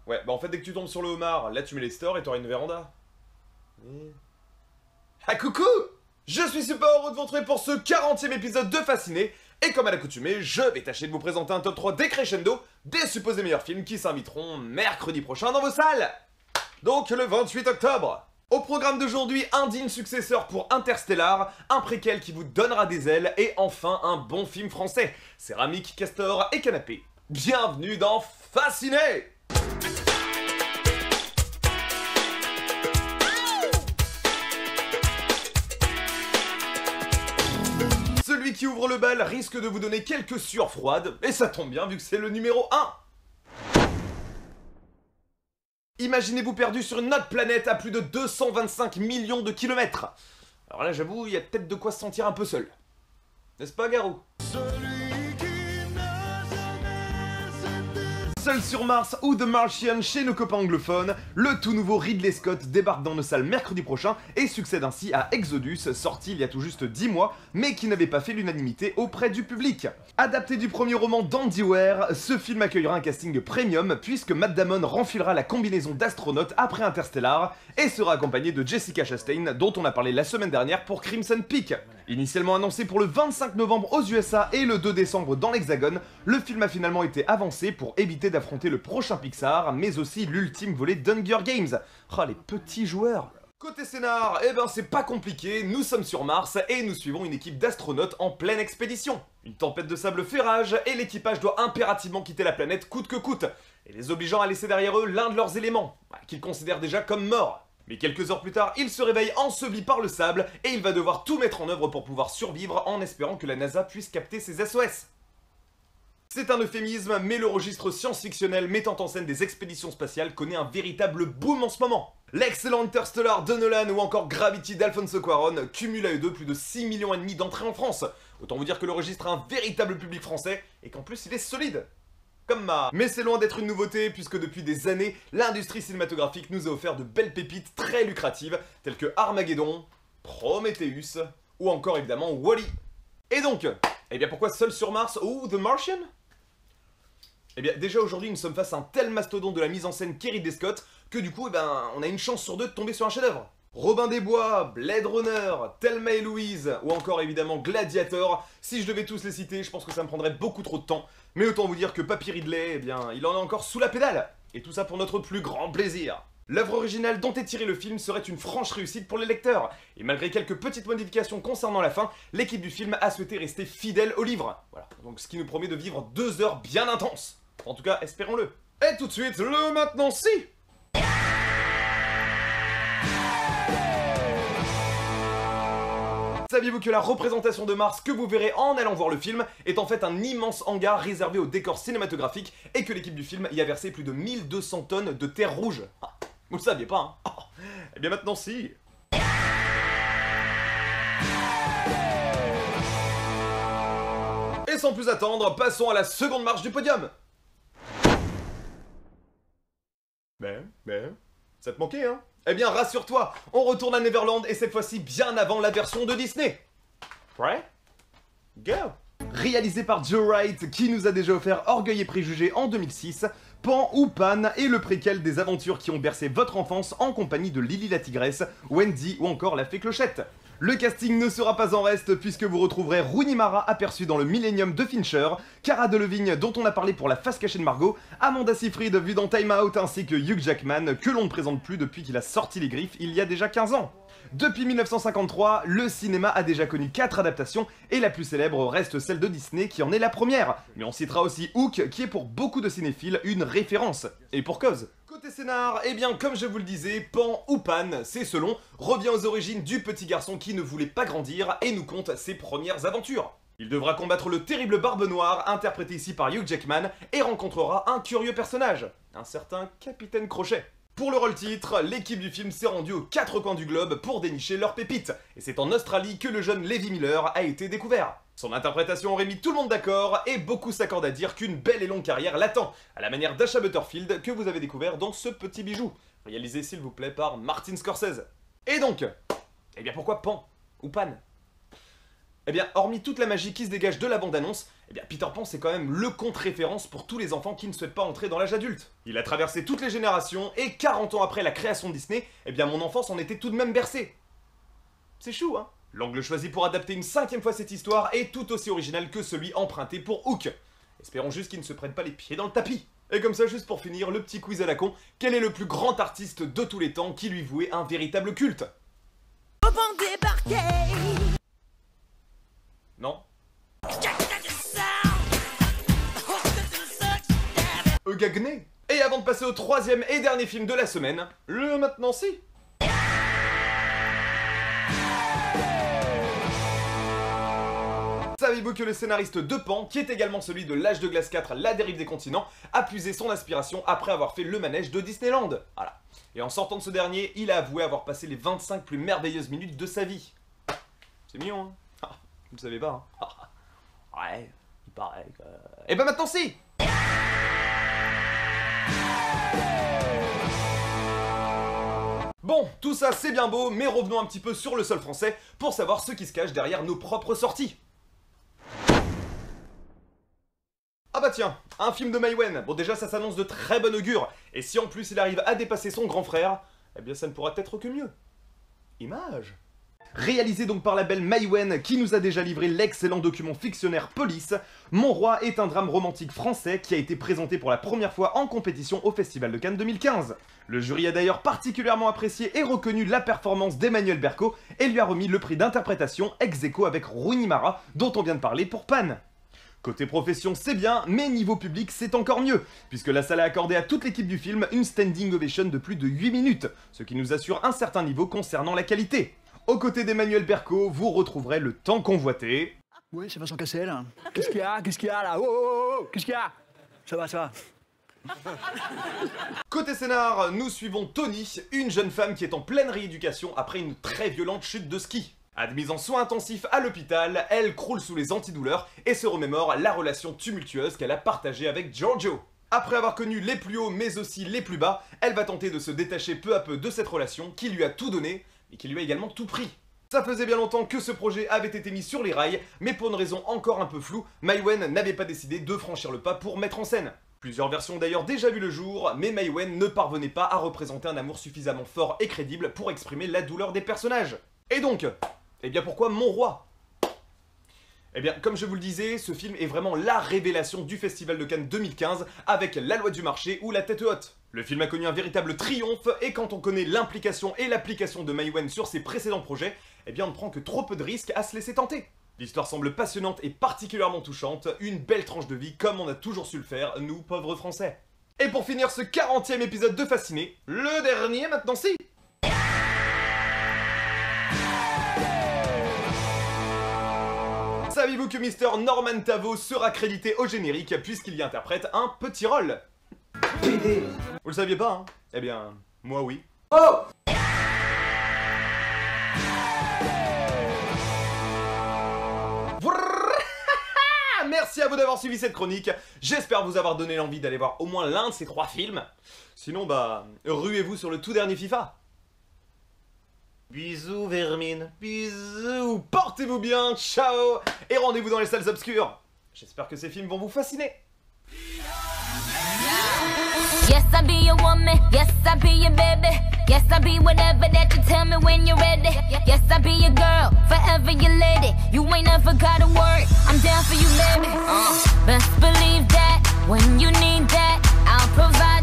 Ouais, bah en fait, dès que tu tombes sur le homard, là tu mets les stores et t'auras une véranda. Ah coucou! Je suis super heureux de vous retrouver pour ce 40e épisode de Fasciné, et comme à l'accoutumée, je vais tâcher de vous présenter un top 3 décrescendo des supposés meilleurs films qui s'inviteront mercredi prochain dans vos salles. Donc le 28 octobre. Au programme d'aujourd'hui, un digne successeur pour Interstellar, un préquel qui vous donnera des ailes, et enfin un bon film français, céramique, castor et canapé. Bienvenue dans Fasciné! Celui qui ouvre le bal risque de vous donner quelques sueurs froides, et ça tombe bien vu que c'est le numéro 1. Imaginez-vous perdu sur une autre planète à plus de 225 millions de kilomètres. Alors là, j'avoue, il y a peut-être de quoi se sentir un peu seul. N'est-ce pas, Garou? Seul sur Mars ou The Martian chez nos copains anglophones, le tout nouveau Ridley Scott débarque dans nos salles mercredi prochain et succède ainsi à Exodus, sorti il y a tout juste 10 mois, mais qui n'avait pas fait l'unanimité auprès du public. Adapté du premier roman d'Andy Weir, ce film accueillera un casting premium puisque Matt Damon renfilera la combinaison d'astronaute après Interstellar et sera accompagné de Jessica Chastain, dont on a parlé la semaine dernière pour Crimson Peak. Initialement annoncé pour le 25 novembre aux USA et le 2 décembre dans l'Hexagone, le film a finalement été avancé pour éviter d'affronter le prochain Pixar, mais aussi l'ultime volet d'Hunger Games. Ah, les petits joueurs. Côté scénar, eh ben c'est pas compliqué, nous sommes sur Mars et nous suivons une équipe d'astronautes en pleine expédition. Une tempête de sable fait rage et l'équipage doit impérativement quitter la planète coûte que coûte, et les obligeant à laisser derrière eux l'un de leurs éléments, qu'ils considèrent déjà comme morts. Mais quelques heures plus tard, il se réveille enseveli par le sable et il va devoir tout mettre en œuvre pour pouvoir survivre en espérant que la NASA puisse capter ses SOS. C'est un euphémisme, mais le registre science-fictionnel mettant en scène des expéditions spatiales connaît un véritable boom en ce moment. L'excellent Interstellar de Nolan ou encore Gravity d'Alfonso Cuarón cumulent à eux deux plus de 6,5 millions d'entrées en France. Autant vous dire que le registre a un véritable public français et qu'en plus il est solide. Comme ma... Mais c'est loin d'être une nouveauté puisque depuis des années, l'industrie cinématographique nous a offert de belles pépites très lucratives telles que Armageddon, Prometheus ou encore évidemment Wall-E. Et donc, eh bien pourquoi Seul sur Mars ou The Martian? Eh bien déjà aujourd'hui nous sommes face à un tel mastodonte de la mise en scène qu'est Ridley Scott que du coup on a une chance sur deux de tomber sur un chef-d'œuvre. Robin des Bois, Blade Runner, Thelma et Louise ou encore évidemment Gladiator, si je devais tous les citer je pense que ça me prendrait beaucoup trop de temps, mais autant vous dire que Papy Ridley, eh bien il en est encore sous la pédale, et tout ça pour notre plus grand plaisir. L'œuvre originale dont est tiré le film serait une franche réussite pour les lecteurs, et malgré quelques petites modifications concernant la fin, l'équipe du film a souhaité rester fidèle au livre. Voilà, donc ce qui nous promet de vivre 2 heures bien intenses. En tout cas, espérons-le. Et tout de suite, le maintenant si. Saviez-vous que la représentation de Mars que vous verrez en allant voir le film est en fait un immense hangar réservé aux décors cinématographiques et que l'équipe du film y a versé plus de 1200 tonnes de terre rouge? Ah, vous le saviez pas, hein? Oh, eh bien maintenant si. Et sans plus attendre, passons à la seconde marche du podium. Ça te manquait, hein? Eh bien, rassure-toi, on retourne à Neverland et cette fois-ci bien avant la version de Disney. Ouais? Go! Réalisé par Joe Wright, qui nous a déjà offert Orgueil et Préjugés en 2006, Pan ou Pan est le préquel des aventures qui ont bercé votre enfance en compagnie de Lily la Tigresse, Wendy ou encore la Fée Clochette. Le casting ne sera pas en reste puisque vous retrouverez Rooney Mara aperçu dans le Millennium de Fincher, Cara Delevingne dont on a parlé pour la face cachée de Margot, Amanda Seyfried vue dans Time Out ainsi que Hugh Jackman que l'on ne présente plus depuis qu'il a sorti les griffes il y a déjà 15 ans. Depuis 1953, le cinéma a déjà connu 4 adaptations et la plus célèbre reste celle de Disney qui en est la première. Mais on citera aussi Hook qui est pour beaucoup de cinéphiles une référence. Et pour cause. Côté scénar, eh bien comme je vous le disais, Pan ou Pan, c'est selon, revient aux origines du petit garçon qui ne voulait pas grandir et nous conte ses premières aventures. Il devra combattre le terrible Barbe Noire, interprété ici par Hugh Jackman, et rencontrera un curieux personnage, un certain Capitaine Crochet. Pour le rôle titre, l'équipe du film s'est rendue aux 4 coins du globe pour dénicher leurs pépites, et c'est en Australie que le jeune Levi Miller a été découvert. Son interprétation aurait mis tout le monde d'accord, et beaucoup s'accordent à dire qu'une belle et longue carrière l'attend, à la manière d'Asha Butterfield que vous avez découvert dans ce petit bijou, réalisé s'il vous plaît par Martin Scorsese. Et donc, eh bien pourquoi Pan ou Pan? Eh bien, hormis toute la magie qui se dégage de la bande-annonce, eh bien Peter Pan c'est quand même le conte référence pour tous les enfants qui ne souhaitent pas entrer dans l'âge adulte. Il a traversé toutes les générations et 40 ans après la création de Disney, eh bien mon enfance en était tout de même bercée. C'est chou, hein? L'angle choisi pour adapter une 5e fois cette histoire est tout aussi original que celui emprunté pour Hook. Espérons juste qu'il ne se prenne pas les pieds dans le tapis. Et comme ça, juste pour finir, le petit quiz à la con, quel est le plus grand artiste de tous les temps qui lui vouait un véritable culte? Non? Gagné. Et avant de passer au 3e et dernier film de la semaine, le maintenant si. Savez-vous que le scénariste de Pan, qui est également celui de L'Âge de Glace 4, La Dérive des Continents, a puisé son inspiration après avoir fait le manège de Disneyland. Voilà. Et en sortant de ce dernier, il a avoué avoir passé les 25 plus merveilleuses minutes de sa vie. C'est mignon, hein? Ah, vous ne savez pas, hein? Ouais, il paraît que... Et ben maintenant si. Bon, tout ça c'est bien beau, mais revenons un petit peu sur le sol français pour savoir ce qui se cache derrière nos propres sorties. Ah bah tiens, un film de Maïwenn. Bon déjà ça s'annonce de très bon augure, et si en plus il arrive à dépasser son grand frère, eh bien ça ne pourra être que mieux. Image. Réalisé donc par la belle Maïwenn qui nous a déjà livré l'excellent document fictionnaire Police, Mon Roi est un drame romantique français qui a été présenté pour la première fois en compétition au Festival de Cannes 2015. Le jury a d'ailleurs particulièrement apprécié et reconnu la performance d'Emmanuel Berco et lui a remis le prix d'interprétation ex aequo avec Rooney Mara dont on vient de parler pour Pan. Côté profession c'est bien, mais niveau public c'est encore mieux, puisque la salle a accordé à toute l'équipe du film une standing ovation de plus de 8 minutes, ce qui nous assure un certain niveau concernant la qualité. Aux côtés d'Emmanuel Berco, vous retrouverez le temps convoité. Oui, c'est Vincent Cassel. Qu'est-ce qu'il y a? Qu'est-ce qu'il y a là? Oh, oh, oh, qu'est-ce qu'il y a? Ça va, ça va. Côté scénar, nous suivons Tony, une jeune femme qui est en pleine rééducation après une très violente chute de ski. Admise en soins intensifs à l'hôpital, elle croule sous les antidouleurs et se remémore la relation tumultueuse qu'elle a partagée avec Giorgio. Après avoir connu les plus hauts mais aussi les plus bas, elle va tenter de se détacher peu à peu de cette relation qui lui a tout donné, et qui lui a également tout pris. Ça faisait bien longtemps que ce projet avait été mis sur les rails, mais pour une raison encore un peu floue, Maïwenn n'avait pas décidé de franchir le pas pour mettre en scène. Plusieurs versions ont d'ailleurs déjà vu le jour, mais Maïwenn ne parvenait pas à représenter un amour suffisamment fort et crédible pour exprimer la douleur des personnages. Et donc, eh bien pourquoi Mon Roi ? Eh bien, comme je vous le disais, ce film est vraiment la révélation du Festival de Cannes 2015 avec La Loi du Marché ou La Tête Haute. Le film a connu un véritable triomphe et quand on connaît l'implication et l'application de Maïwenn sur ses précédents projets, eh bien on ne prend que trop peu de risques à se laisser tenter. L'histoire semble passionnante et particulièrement touchante, une belle tranche de vie comme on a toujours su le faire, nous pauvres français. Et pour finir ce 40e épisode de Fasciné, le dernier maintenant si. Saviez-vous que Mr. Norman Tavo sera crédité au générique puisqu'il y interprète un petit rôle? Vous le saviez pas, hein? Eh bien, moi oui. Oh! Merci à vous d'avoir suivi cette chronique, j'espère vous avoir donné l'envie d'aller voir au moins l'un de ces 3 films. Sinon, bah, ruez-vous sur le tout dernier FIFA. Bisous Vermine, bisous, portez-vous bien, ciao, et rendez-vous dans les salles obscures. J'espère que ces films vont vous fasciner. Yes, I be your woman. Yes, I be your baby. Yes, I be whatever that you tell me when you're ready. Yes, I be your girl, forever your lady. You ain't never gotta worry, I'm down for you, baby. Best believe that when you need that, I'll provide.